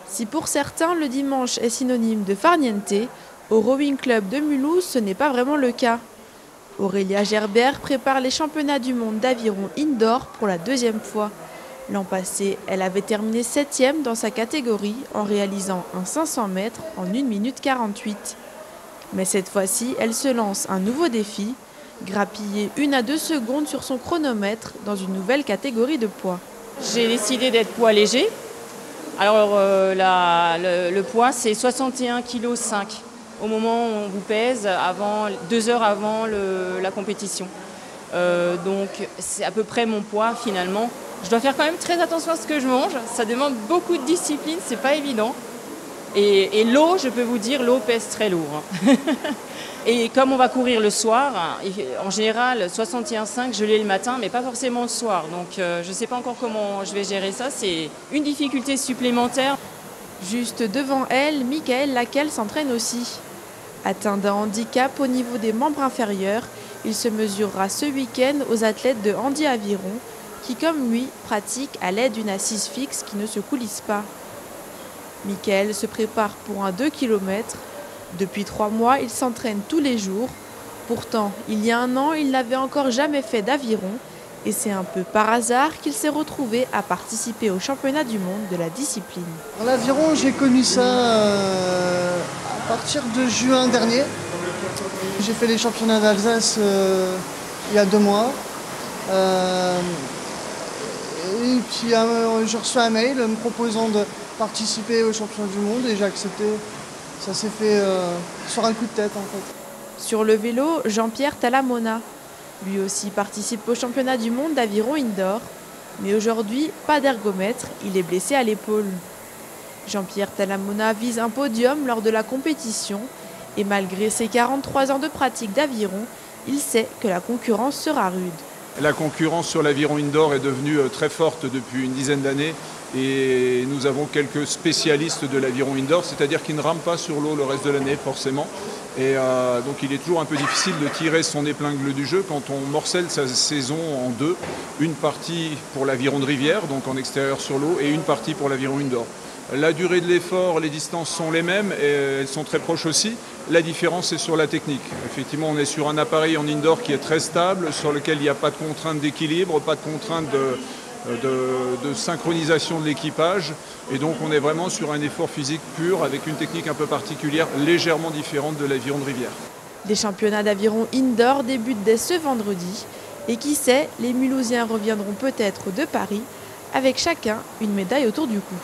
Si pour certains le dimanche est synonyme de farniente, au Rowing Club de Mulhouse ce n'est pas vraiment le cas. Aurélia Gerbert prépare les championnats du monde d'aviron indoor pour la deuxième fois. L'an passé, elle avait terminé 7e dans sa catégorie en réalisant un 500 mètres en 1 minute 48. Mais cette fois-ci, elle se lance un nouveau défi, grappiller 1 à 2 secondes sur son chronomètre dans une nouvelle catégorie de poids. J'ai décidé d'être poids léger. Alors le poids c'est 61,5 kg au moment où on vous pèse, 2 heures avant la compétition. Donc c'est à peu près mon poids finalement. Je dois faire quand même très attention à ce que je mange, ça demande beaucoup de discipline, c'est pas évident. Et l'eau, je peux vous dire, l'eau pèse très lourd. Et comme on va courir le soir, en général 61,5 je l'ai le matin, mais pas forcément le soir. Donc je ne sais pas encore comment je vais gérer ça, c'est une difficulté supplémentaire. Juste devant elle, Michael Laquelle s'entraîne aussi. Atteint d'un handicap au niveau des membres inférieurs, il se mesurera ce week-end aux athlètes de handi aviron qui, comme lui, pratiquent à l'aide d'une assise fixe qui ne se coulisse pas. Michael se prépare pour un 2 km. Depuis 3 mois, il s'entraîne tous les jours. Pourtant, il y a 1 an, il n'avait encore jamais fait d'aviron et c'est un peu par hasard qu'il s'est retrouvé à participer au championnat du monde de la discipline. L'aviron, j'ai connu ça à partir de juin dernier. J'ai fait les championnats d'Alsace il y a 2 mois. Et puis je reçois un mail me proposant de participer au championnat du monde et j'ai accepté. Ça s'est fait sur un coup de tête en fait. Sur le vélo, Jean-Pierre Talamona. Lui aussi participe au championnat du monde d'aviron indoor. Mais aujourd'hui, pas d'ergomètre, il est blessé à l'épaule. Jean-Pierre Talamona vise un podium lors de la compétition. Et malgré ses 43 ans de pratique d'aviron, il sait que la concurrence sera rude. La concurrence sur l'aviron indoor est devenue très forte depuis une dizaine d'années. Et nous avons quelques spécialistes de l'aviron indoor, c'est-à-dire qui ne rament pas sur l'eau le reste de l'année forcément. Et donc il est toujours un peu difficile de tirer son épingle du jeu quand on morcelle sa saison en 2. Une partie pour l'aviron de rivière, donc en extérieur sur l'eau, et une partie pour l'aviron indoor. La durée de l'effort, les distances sont les mêmes, et elles sont très proches aussi. La différence est sur la technique. Effectivement, on est sur un appareil en indoor qui est très stable, sur lequel il n'y a pas de contrainte d'équilibre, pas de contrainte de synchronisation de l'équipage, et donc on est vraiment sur un effort physique pur avec une technique un peu particulière, légèrement différente de l'aviron de rivière. Les championnats d'aviron indoor débutent dès ce vendredi et qui sait, les Mulhousiens reviendront peut-être de Paris avec chacun une médaille autour du cou.